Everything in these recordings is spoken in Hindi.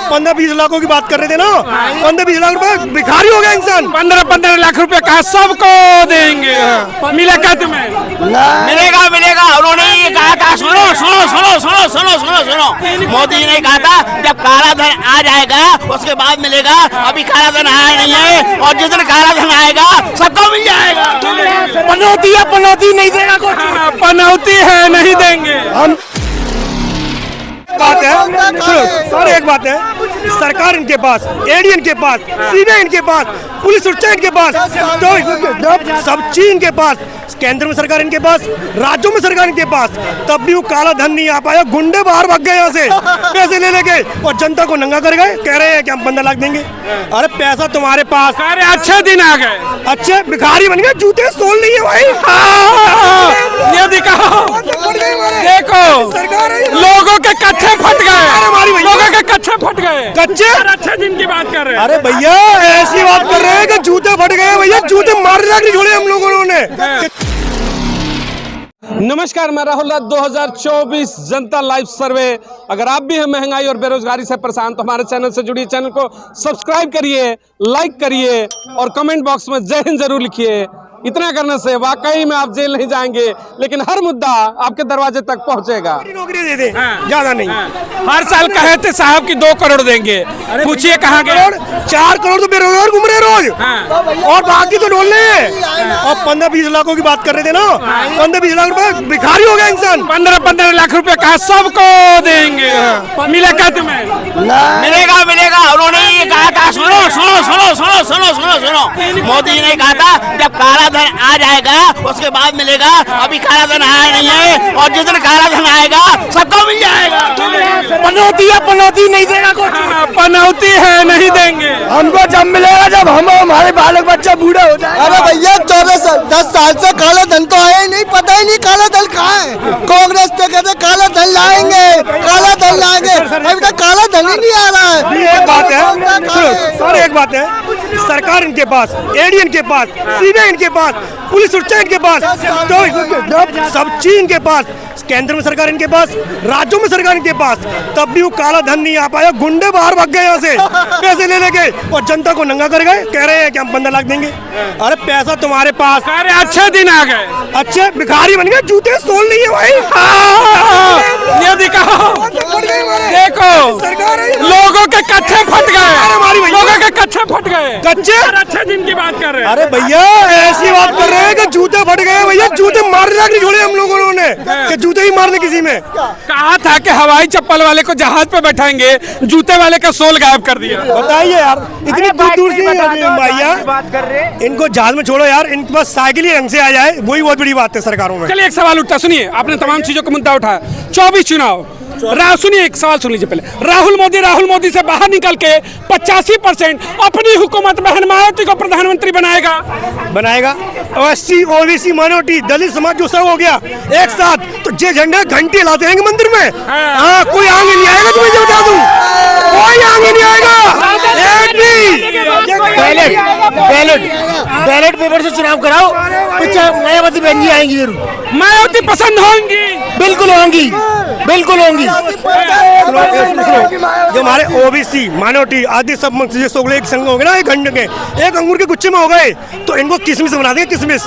अब 15-20 लाखों की बात कर रहे थे ना, 15-20 लाख रुपए भिखारी हो गया इंसान। 15-15 लाख रुपए कहा सबको देंगे, मिलेगा तुम्हें? मिलेगा मिलेगा। उन्होंने ये कहा था, सुनो सुनो सुनो सुनो सुनो सुनो सुनो, मोदी जी ने कहा था जब काला धन आ जाएगा उसके बाद मिलेगा। अभी काला धन आया नहीं है, और जिस दिन काला धन आएगा सबको मिल जाएगा। पनौती है, पनौती नहीं देगा कुछ। पनौती है, नहीं देंगे। हम बात है, सुनो सर, एक बात है, सरकार इनके पास, एडी इनके पास, सीबीआई इनके पास, पुलिस उच्च इनके पास, तो सब चीज इनके पास, केंद्र में सरकार इनके पास, राज्यों में सरकार इनके पास, तब भी वो काला धन नहीं आ पाया। गुंडे बाहर भाग गए यहाँ से पैसे ले लेके, और जनता को नंगा कर गए, कह रहे हैं कि हम 15 लाख देंगे। अरे पैसा तुम्हारे पास, अरे अच्छे दिन आ गए, अच्छे भिखारी बन गए, जूते सोल नहीं है भाई। ये दिखाओ, देखो लोगों के कच्चे फट गए, लोगों के कच्चे फट गए, कच्चे अच्छे दिन की बात कर रहे हैं। अरे भैया ऐसी बात कर रहे हैं कि जूते फट गए भैया, जूते मारने तक नहीं छोड़े हम लोगों ने। नमस्कार, मैं राहुल। 2024 जनता लाइव सर्वे। अगर आप भी हैं महंगाई और बेरोजगारी से परेशान तो हमारे चैनल से जुड़िए, चैनल को सब्सक्राइब करिए, लाइक करिए और कमेंट बॉक्स में जय हिंद जरूर लिखिए। इतना करने से वाकई में आप जेल नहीं जाएंगे, लेकिन हर मुद्दा आपके दरवाजे तक पहुंचेगा। नौकरी दे दे, ज्यादा नहीं। हर साल कहे थे साहब की 2 करोड़ देंगे, पूछिए कहाँ गए? 4 करोड़ तो बेरोजगार घूम रहे रोज, और बाकी तो डोल रहे हैं। और 15-20 लाखों की बात कर रहे थे ना, 15-20 लाख रुपए भिखारी हो गया इंसान। 15-15 लाख रुपए कहा सबको देंगे, मिलेगा तुम्हें? मिलेगा मिलेगा। उन्होंने ये कहा था, सुनो सुनो सुनो सुनो सुनो सुनो सुनो, मोदी जी ने कहा था जब काला धन आ जाएगा उसके बाद मिलेगा। अभी काला धन आया नहीं है, और जिस दिन काला धन आएगा सबको मिल जाएगा। पनौती है, पनौती नहीं देगा कुछ। पनौती है, नहीं देंगे। हमको जब मिलेगा जब हमारे बालक बच्चा बूढ़े हो जाए। अरे भैया 10 साल से काला धन तो आया ही नहीं, पता ही नहीं काला धन कहाँ है। कांग्रेस तो कहते काला धन लाएंगे, काला धन लाएंगे, अभी तक काला धन ही नहीं आ रहा है। एक बात है, सर एक बात है, सरकार इनके पास, एडी इनके पास, सीबीआई इनके पास, पुलिस उच्च इनके पास, तो सब चीज इनके पास, केंद्र में सरकार इनके पास, राज्यों में सरकार इनके पास, तब भी वो काला धन नहीं आ पाया। गुंडे बाहर भाग गए यहाँ से पैसे ले लेके, और जनता को नंगा कर गए, कह रहे हैं कि हम 15 लाख देंगे। अरे पैसा तुम्हारे पास, अरे अच्छे दिन आ गए, अच्छे भिखारी बन गए, जूते सोल नहीं है भाई। ये दिखाओ, देखो लोगों के कच्चे फट गए, लोगों के कच्चे फट गए, कच्चे अच्छे दिन की बात कर रहे हैं। अरे भैया ऐसी बात कर रहे हैं कि जूते फट गए भैया, जूते मारने तक नहीं छोड़े हम लोगों ने, कि जूते ही मारने किसी में। कहा था कि हवाई चप्पल वाले को जहाज पे बैठाएंगे, जूते वाले का सोल गायब कर दिया। बताइए यार, इतनी दूर से भैया बात कर रहे हैं। इनको जहाज में छोड़ो यार, इनके पास साइकिल ही रंग से आ जाए, वही बहुत बड़ी बात है सरकारों में। चलिए एक सवाल उठता, सुनिए, आपने तमाम चीजों का मुद्दा उठाया। 24 चुनाव, सुनिए एक सवाल सुन लीजिए पहले। राहुल मोदी से बाहर निकल के 85% अपनी हुकूमत बहन मायावती को प्रधानमंत्री बनाएगा। एससी ओबीसी माइनॉरिटी दलित समाज जो सब हो गया एक साथ, तो जे झंडे घंटी लाते हैं मंदिर में। हाँ, कोई आगे नहीं आएगा, तुम्हें बता दूं, कोई आगे नहीं आएगा। बैलेट पेपर से चुनाव कराओ, मायावती बहन जी आएंगी जरूर। मायावती पसंद होंगी, बिल्कुल होंगी, बिल्कुल होंगी। जो हमारे ओबीसी माइनॉरिटी आदि सब एक संग हो गए ना, एक घंटे के एक अंगूर के गुच्छे में हो गए, तो इनको किसमिस बना देंगे। किसमिस,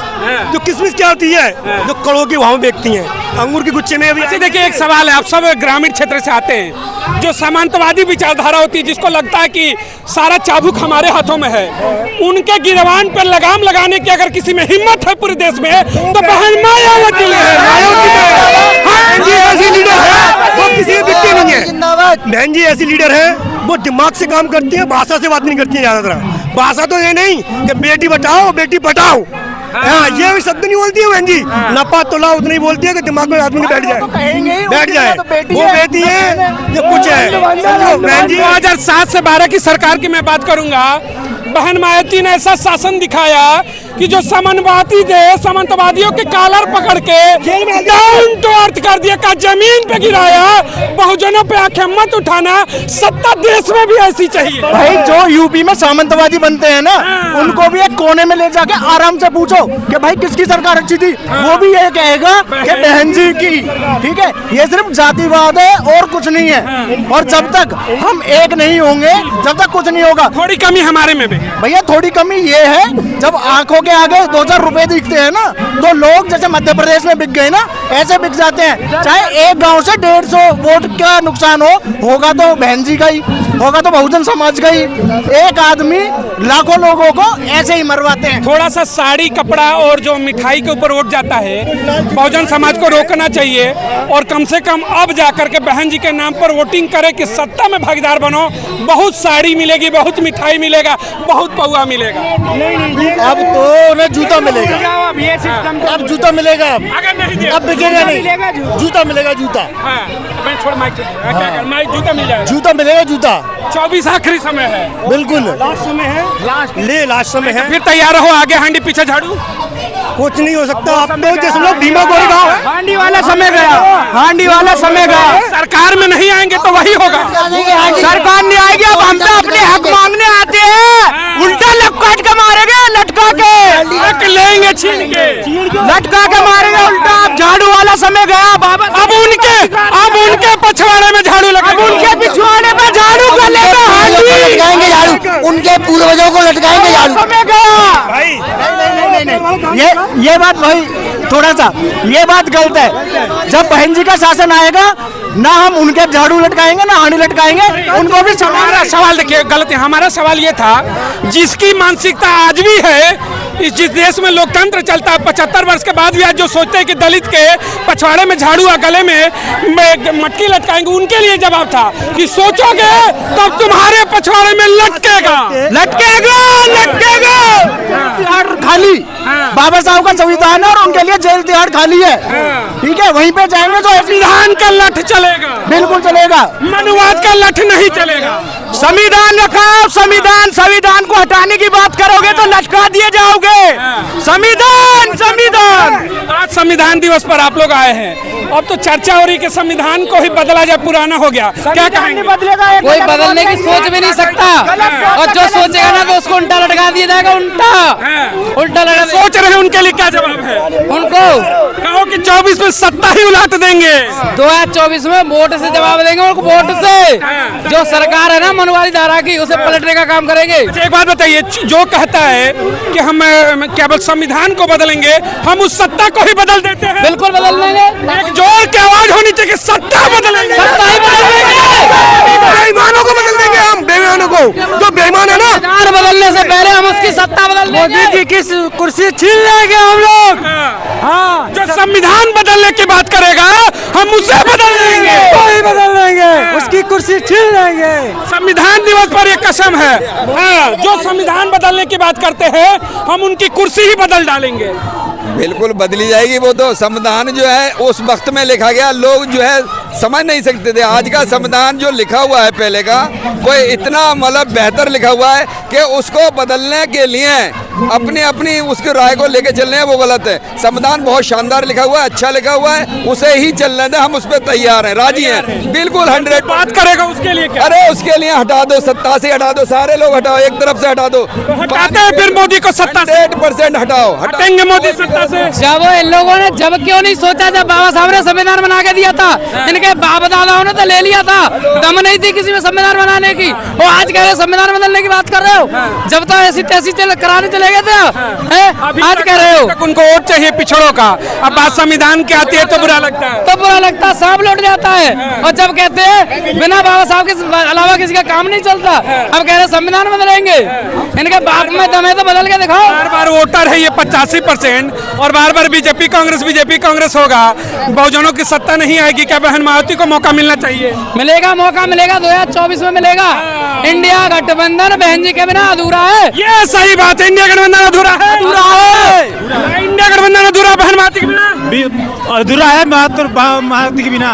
जो किसमिस क्या होती है, जो कड़ों के भाव बेचती हैं, अंगूर के गुच्छे में। अभी देखिए एक सवाल है, आप सब ग्रामीण क्षेत्र से आते हैं, जो सामंतवादी विचारधारा होती है, जिसको लगता है कि सारा चाबुक हमारे हाथों में है, उनके गिरवान पर लगाम लगाने की अगर किसी में हिम्मत है पूरे देश में, तो बहन मायावती वो किसी के बिकते नहीं है। बहन जी ऐसी लीडर है, वो दिमाग से काम करती है, भाषा से बात नहीं करती है ज्यादातर। भाषा तो ये नहीं कि बेटी बचाओ बेटी पटाओ, हाँ ये भी शब्द नहीं बोलती है बहन जी। नपा तोला उतना ही बोलती है कि दिमाग में आदमी बैठ जाए। वो बेटी है जो कुछ है, समझो बहन जी। 2007 से 12 की सरकार की मैं बात करूंगा, बहन मायावती ने ऐसा शासन दिखाया कि जो सामंतवादी थे, सामंतवादियों के कॉलर पकड़ के डाउन टू अर्थ कर दिया, का जमीन पे गिराया। बहुजनों पे आंखें मत उठाना, सत्ता देश में भी ऐसी चाहिए। भाई जो यूपी में सामंतवादी बनते हैं ना, उनको भी एक कोने में ले जाके आराम से पूछो कि भाई किसकी सरकार अच्छी थी, वो भी ये कहेगा कि बहन जी की। ठीक है, ये सिर्फ जातिवाद है और कुछ नहीं है। और जब तक हम एक नहीं होंगे, जब तक कुछ नहीं होगा। थोड़ी कमी हमारे में भी भैया, थोड़ी कमी ये है, जब आंखों के आगे 2-4 रुपए दिखते हैं ना, तो लोग जैसे मध्य प्रदेश में बिक गए ना, ऐसे बिक जाते हैं। चाहे एक गांव से 150 वोट का नुकसान होगा तो बहन जी का ही होगा, तो बहुजन समाज का ही। एक आदमी लाखों लोगों को ऐसे ही मरवाते हैं। थोड़ा सा साड़ी, कपड़ा और जो मिठाई के ऊपर वोट जाता है, बहुजन समाज को रोकना चाहिए और कम से कम अब जाकर के बहन जी के नाम पर वोटिंग करे कि सत्ता में भागीदार बनो। बहुत साड़ी मिलेगी, बहुत मिठाई मिलेगा, बहुत पौआ मिलेगा। अब तो उन्हें जूता मिलेगा, अब जूता मिलेगा, अगर नहीं दिया अब बिकेगा नहीं, जूता मिलेगा, जूता। हाँ, मैं छोड़ माइक, माइक जूता मिल जाएगा, जूता मिलेगा, जूता। 24 आखिरी समय है, बिल्कुल लास्ट समय है, लास्ट समय है। फिर तैयार रहो, आगे हांडी पीछे झाड़ू, कुछ नहीं हो सकता। आप तो जैसे लोग भीमा कोरेगांव है, हांडी वाला समय गया, हांडी वाला समय गया। सरकार में नहीं आएंगे तो वही होगा। सरकार नहीं आएगी, अब हम तो अपने हक मांगने आते हैं, उल्टा लटकाट के मारेंगे, लटका के हक लेंगे, छीन के लटका के मारेंगे उल्टा। अब झाड़ू वाला समय गया बाबा, अब उनके पछवाड़े में झाड़ू लगा, उनके पिछवाड़े में झाड़ू का लेगा, लटकाएंगे झाड़ू, उनके पूर्वजों को लटकाएंगे झाड़ू। समय गया भाई। नहीं, ये बात भाई थोड़ा सा ये बात गलत है। जब बहन जी का शासन आएगा ना, हम उनके झाड़ू लटकाएंगे ना हांडी लटकाएंगे, उनको भी हमारा सवाल देखिए गलत है। हमारा सवाल ये था, जिसकी मानसिकता आज भी है, जिस देश में लोकतंत्र चलता है, 75 वर्ष के बाद भी आज जो सोचते हैं कि दलित के पछवाड़े में झाड़ू और गले में मटकी लटकाएंगे, उनके लिए जवाब था कि सोचोगे तब तुम्हारे पछवाड़े में लटकेगा, लटकेगा, लटकेगा। तिहाड़ खाली, बाबा साहब का संविधान है और उनके लिए जेल तिहाड़ खाली है। ठीक है, वहीं पे जाएंगे तो संविधान का लठ चलेगा, बिल्कुल चलेगा, मनुवाद का लठ नहीं चलेगा। संविधान रखा, संविधान को हटाने की बात करोगे तो लटका दिए जाओगे। संविधान, आज संविधान दिवस पर आप लोग आए हैं, अब तो चर्चा हो रही कि संविधान को ही बदला जाए, पुराना हो गया, क्या कहेंगे? बदलेगा, कोई बदलने की सोच भी नहीं सकता, और जो सोचेगा ना तो उसको उल्टा लटका दिया जाएगा, उल्टा लटका। सोच रहे हैं, उनके लिए क्या जवाब है? उनको कहो कि 24 में सत्ता ही उलट देंगे, 2024 में वोट से जवाब देंगे, उनको वोट से। जो सरकार है ना मनुवादी धारा की, उसे पलटने का काम करेंगे। एक बात बताइए, जो कहता है कि हम केवल संविधान को बदलेंगे, हम उस सत्ता को ही बदल देते हैं। बिल्कुल बदल देंगे, एक जोर की आवाज होनी चाहिए, सत्ता बदलेंगे, सत्ता ही बदल देंगे, बेईमानों को बदल देंगे हम, बेईमानों को। जो बेईमान है ना, संविधान बदलने से पहले हम उसकी सत्ता बदल देंगे। मोदी जी की कुर्सी छीन लेंगे हम लोग। हाँ, जो संविधान बदलने की बात करेगा, हम उसे बदल देंगे, वही बदल देंगे, उसकी कुर्सी छीन लेंगे। संविधान दिवस पर एक कसम है। हाँ, जो संविधान बदलने की बात करते हैं, हम उनकी कुर्सी ही बदल डालेंगे। बिल्कुल बदली जाएगी। वो तो संविधान जो है उस वक्त में लिखा गया, लोग जो है समझ नहीं सकते थे। आज का संविधान जो लिखा हुआ है पहले का, कोई इतना मतलब बेहतर लिखा हुआ है कि उसको बदलने के लिए अपनी अपनी उसकी राय को लेके चलने हैं, वो गलत है। संविधान बहुत शानदार लिखा हुआ है, अच्छा लिखा हुआ है, उसे ही चलने दें, हम उस पर तैयार हैं, राजी हैं, बिल्कुल 100 बात करेगा उसके लिए क्या? अरे उसके लिए हटा दो, सत्ता से हटा दो, सारे लोग हटाओ, एक तरफ से हटा दो, हटाते हैं फिर मोदी को सत्ता से, 100% हटाओ, हटेंगे मोदी सत्ता से। जब इन लोगों ने जब क्यों नहीं सोचा, जब बाबा साहब ने संविधान बना के दिया था, इनके बाप दादाओं ने तो ले लिया था, दम नहीं थी किसी में संविधान बनाने की। वो आज कह रहे संविधान बदलने की बात कर रहे हो, जब तो ऐसी तैसी कराने चले गए थे, आज कह रहे हो उनको वोट चाहिए पिछड़ों का। अब बात संविधान की आती है तो बुरा लगता है, तो बुरा लगता है, सांप लौट जाता है। और जब कहते हैं बिना बाबा साहब के अलावा किसी का काम नहीं चलता, अब कह रहे संविधान बदलेंगे, इनके बाप में दम है तो बदल के दिखाओ। बार बार वोटर है ये 85% और बार बार बीजेपी कांग्रेस होगा, बहुजनों की सत्ता नहीं आएगी। क्या बहन मायावती को मौका मिलना चाहिए? मिलेगा, मौका मिलेगा, 2024 में मिलेगा। इंडिया गठबंधन बहन जी के बिना अधूरा है। ये सही बात है, इंडिया गठबंधन अधूरा है, इंडिया गठबंधन अधूरा बहन मायावती के बिना अधूरा है, मायावती के बिना।